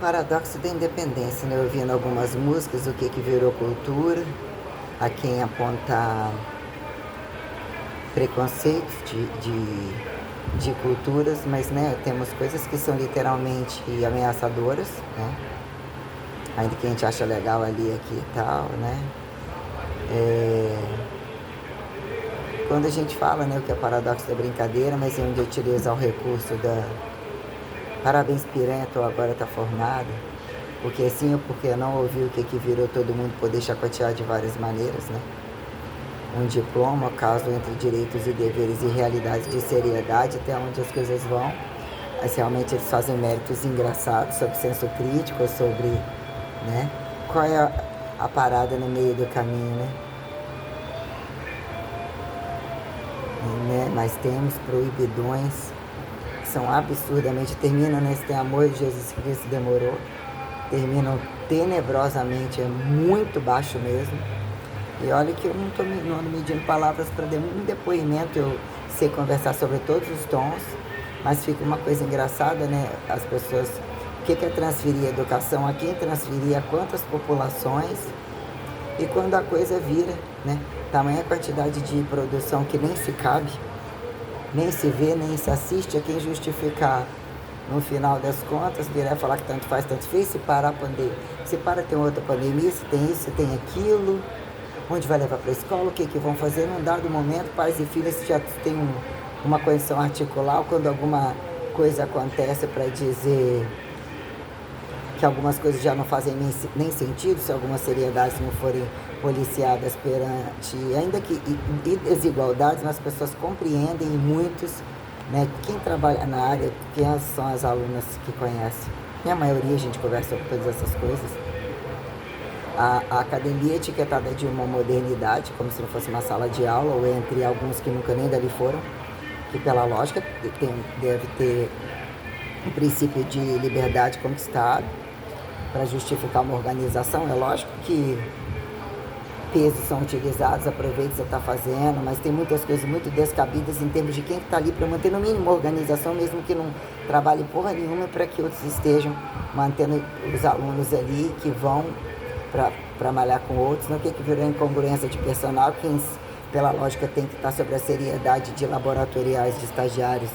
paradoxo da independência, né? Ouvindo algumas músicas, o que virou cultura, a quem aponta preconceitos de culturas, mas né, temos coisas que são literalmente ameaçadoras, né? Ainda que a gente acha legal ali, aqui e tal, né? Quando a gente fala, né, o que é paradoxo da brincadeira, mas é onde eu tirei usar o recurso da parabéns piranha, tu agora tá formada, porque sim ou porque não ouviu o que virou todo mundo poder chacotear de várias maneiras, né? Um diploma, caso entre direitos e deveres e realidades de seriedade, até onde as coisas vão. Mas realmente eles fazem méritos engraçados sobre senso crítico, sobre, né, qual é a parada no meio do caminho, né? Mas temos proibidões que são absurdamente, terminam nesse tem amor de Jesus Cristo demorou, terminam tenebrosamente, é muito baixo mesmo. E olha que eu não ando medindo palavras para um depoimento, eu sei conversar sobre todos os tons, mas fica uma coisa engraçada, né? As pessoas, o que é transferir a educação, a quem transferir, a quantas populações, e quando a coisa vira, né? Tamanha quantidade de produção que nem se cabe, nem se vê, nem se assiste, a quem justificar no final das contas, virar e falar que tanto faz, tanto fez, se parar a pandemia, se para tem outra pandemia, se tem isso, se tem aquilo, onde vai levar para a escola, o que vão fazer num dado momento, pais e filhos já têm uma condição articular, quando alguma coisa acontece para dizer que algumas coisas já não fazem nem sentido, se algumas seriedades não forem policiadas perante, ainda que e desigualdades, mas as pessoas compreendem e muitos, né, quem trabalha na área, quem são as alunas que conhecem. E a maioria a gente conversa sobre todas essas coisas. A academia etiquetada de uma modernidade, como se não fosse uma sala de aula, ou entre alguns que nunca nem dali foram, que pela lógica deve ter um princípio de liberdade conquistado para justificar uma organização. É lógico que pesos são utilizados, aproveita que você está fazendo, mas tem muitas coisas muito descabidas em termos de quem está ali para manter no mínimo uma organização, mesmo que não trabalhe porra nenhuma, para que outros estejam mantendo os alunos ali que vão para malhar com outros, não que virou incongruência de personal, quem pela lógica tem que estar sobre a seriedade de laboratoriais, de estagiários,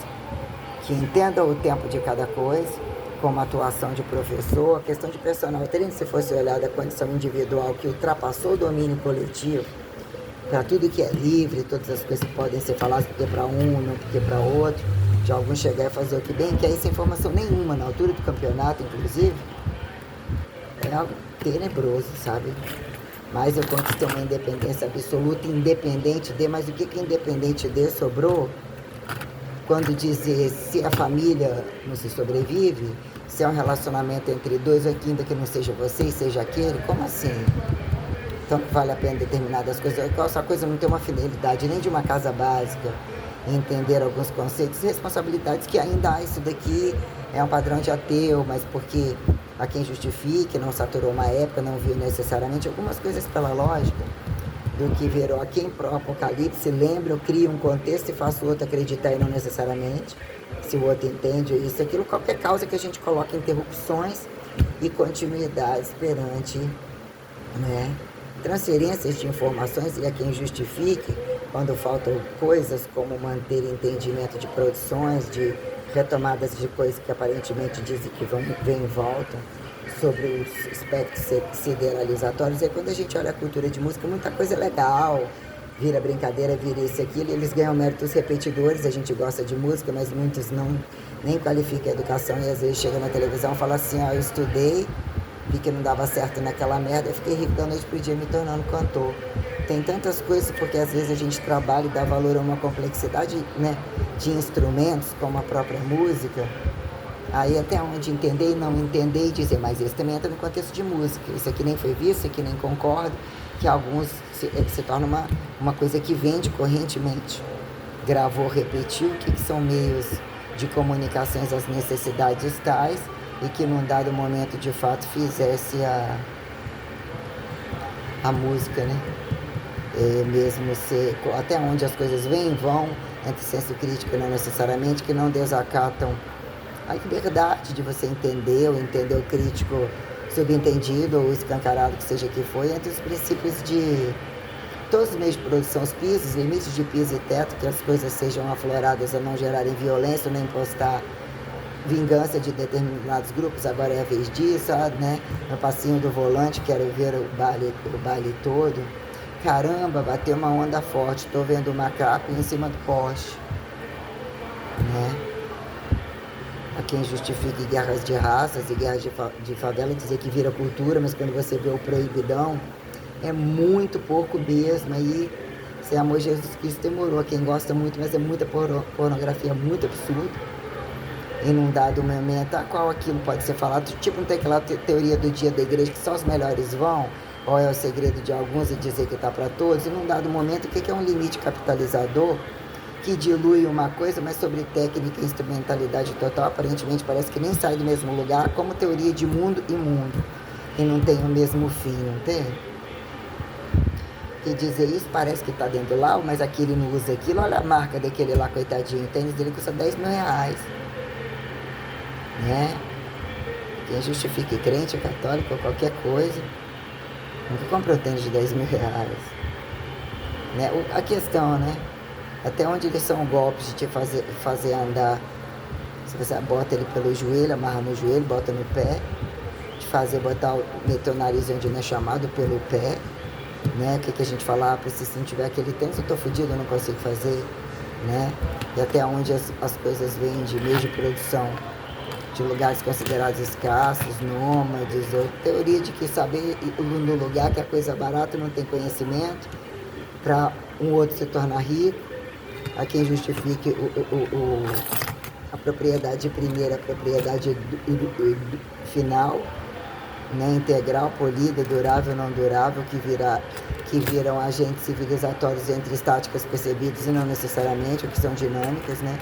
que entendam o tempo de cada coisa, como a atuação de professor, a questão de personal, se fosse olhada a condição individual que ultrapassou o domínio coletivo, para tudo que é livre, todas as coisas que podem ser faladas, porque para um, não porque para outro, de alguns chegar e fazer o que bem, que é sem informação nenhuma, na altura do campeonato, inclusive, é algo tenebroso, sabe? Mas eu conquistei uma independência absoluta, independente de, mas o que independente de sobrou? Quando dizer se a família não se sobrevive, se é um relacionamento entre dois, ou ainda que não seja você e seja aquele, como assim? Então vale a pena determinadas coisas. Essa coisa não tem uma fidelidade nem de uma casa básica, entender alguns conceitos e responsabilidades que ainda há. Isso daqui é um padrão de ateu, mas porque a quem justifique, não saturou uma época, não viu necessariamente algumas coisas pela lógica do que virou a quem pro apocalipse lembra, eu crio um contexto e faço o outro acreditar e não necessariamente, se o outro entende isso, aquilo, qualquer causa que a gente coloque interrupções e continuidades perante, né, transferências de informações, e a quem justifique quando faltam coisas como manter entendimento de produções, de retomadas de coisas que aparentemente dizem que vêm e voltam, sobre os aspectos sideralizatórios. E aí, quando a gente olha a cultura de música, muita coisa é legal, vira brincadeira, vira isso e aquilo, eles ganham méritos repetidores. A gente gosta de música, mas muitos não nem qualificam a educação, e às vezes chega na televisão e fala assim, ó, eu estudei, vi que não dava certo naquela merda, eu fiquei rico da noite pro dia me tornando cantor. Tem tantas coisas, porque às vezes a gente trabalha e dá valor a uma complexidade, né, de instrumentos, como a própria música. Aí até onde entender e não entender e dizer, mas isso também entra no contexto de música. Isso aqui nem foi visto, isso aqui nem concordo, que alguns se torna uma coisa que vende correntemente. Gravou, repetiu, que são meios de comunicações às necessidades tais, e que num dado momento de fato fizesse a música, né? Mesmo ser, até onde as coisas vêm e vão, entre senso crítico e não necessariamente, que não desacatam a liberdade de você entender o crítico subentendido ou escancarado, que seja que foi, entre os princípios de todos os meios de produção, os pisos, limites de piso e teto, que as coisas sejam afloradas a não gerarem violência, nem impostar vingança de determinados grupos. Agora é a vez disso, né? No passinho do volante, quero ver o baile todo. Caramba, bateu uma onda forte, tô vendo o macaco em cima do poste, né? A quem justifique guerras de raças e guerras de favela, dizer que vira cultura, mas quando você vê o proibidão, é muito pouco mesmo. Aí, sem amor, Jesus Cristo demorou. Quem gosta muito, mas é muita pornografia, muito absurdo. Em um dado momento, a qual aquilo pode ser falado, tipo, não tem aquela teoria do dia da igreja que só os melhores vão, ou é o segredo de alguns e dizer que está para todos. E num dado momento, o que é um limite capitalizador que dilui uma coisa, mas sobre técnica e instrumentalidade total, aparentemente parece que nem sai do mesmo lugar, como teoria de mundo e mundo, e não tem o mesmo fim, não tem? E dizer isso parece que está dentro lá, mas aquele não usa aquilo. Olha a marca daquele lá, coitadinho, o tênis dele custa 10 mil reais, né? Quem justifique crente, católico ou qualquer coisa, nunca comprou tênis de 10 mil reais, né? A questão, né? Até onde eles são golpes de te fazer andar. Se você bota ele pelo joelho, amarra no joelho, bota no pé, de fazer meter o nariz onde não é chamado, pelo pé, né? O que a gente fala, se não tiver aquele tênis, eu tô fudido, eu não consigo fazer, né? E até onde as coisas vêm de meios de produção, de lugares considerados escassos, nômades, ou teoria de que saber no lugar que a coisa barata não tem conhecimento, para um outro se tornar rico. A quem justifique a propriedade primeira, a propriedade final, né, integral, polida, durável, não durável, que viram agentes civilizatórios entre estáticas percebidas e não necessariamente, ou que são dinâmicas, né?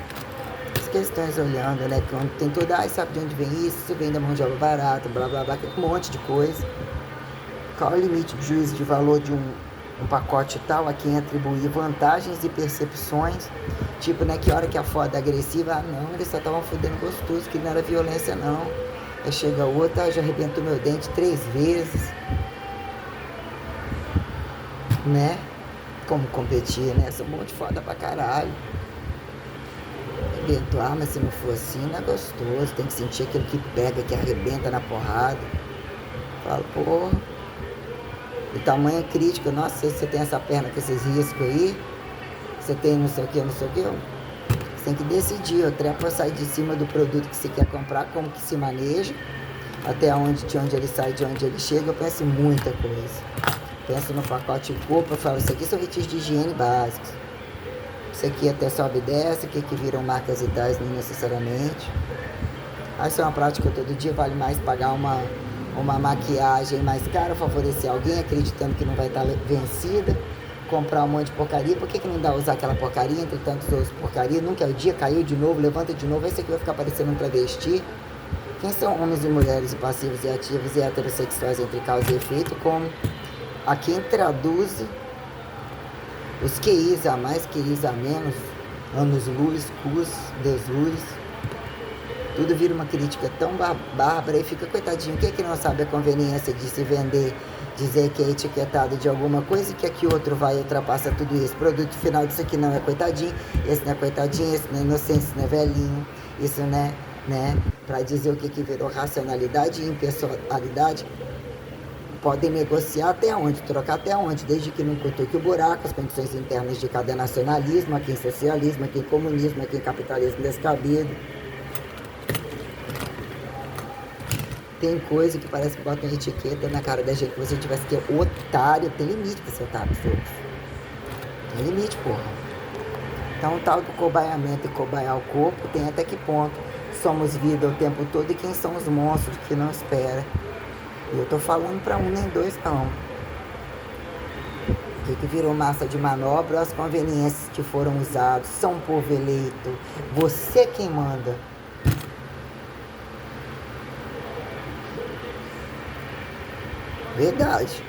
As questões olhando, né, quando tem tudo, sabe de onde vem isso vem da mão de obra barata, blá blá blá, um monte de coisa. Qual é o limite de juízo de valor de um pacote tal a quem atribuir vantagens e percepções, tipo, né, que hora que a foda agressiva, não, eles só estavam fudendo gostoso, que não era violência não. Aí chega outra, já arrebentou meu dente 3 vezes, né? Como competir, né? Sou um monte de foda pra caralho. Arrebentou, mas se não for assim, não é gostoso, tem que sentir aquilo que pega, que arrebenta na porrada. Falo, porra. O tamanho crítico, nossa, se você tem essa perna com esses riscos aí, você tem não sei o que, você tem que decidir, o treco vai sair de cima do produto que você quer comprar, como que se maneja, até de onde ele sai, de onde ele chega. Eu penso em muita coisa. Penso no pacote de corpo, eu falo, isso aqui são itens de higiene básicos. Isso aqui até sobe e desce, o que viram marcas e tais, não necessariamente. Isso é uma prática todo dia, vale mais pagar uma maquiagem mais cara, favorecer alguém acreditando que não vai estar vencida, comprar um monte de porcaria. Por que não dá usar aquela porcaria entre tantos outros porcaria? Nunca é o dia, caiu de novo, levanta de novo, esse aqui vai ficar parecendo um travesti. Quem são homens e mulheres passivos e ativos e heterossexuais entre causa e efeito, como a quem traduz os QIs a mais, QIs a menos, anos-luz, CUS, desluz. Tudo vira uma crítica tão bárbara e fica, coitadinho, quem é que não sabe a conveniência de se vender, dizer que é etiquetado de alguma coisa e que aqui outro vai e ultrapassa tudo isso. Produto final disso aqui não é coitadinho, esse não é coitadinho, esse não é inocente, esse não é velhinho, isso né? Para dizer o que virou racionalidade e impessoalidade. Podem negociar até onde, trocar até onde, desde que não cutuque o buraco, as condições internas de cada nacionalismo, aqui em socialismo, aqui em comunismo, aqui em capitalismo descabido. Tem coisa que parece que bota uma etiqueta na cara da gente, que você tivesse que ser otário. Tem limite pra ser otário, filhos. Tem limite, porra. Então, o tal do cobaiamento e cobaiar o corpo, tem até que ponto somos vida o tempo todo e quem são os monstros que não espera. E eu tô falando pra um nem dois, não. O que virou massa de manobra, as conveniências que foram usadas, são povo eleito. Você quem manda. Verdade.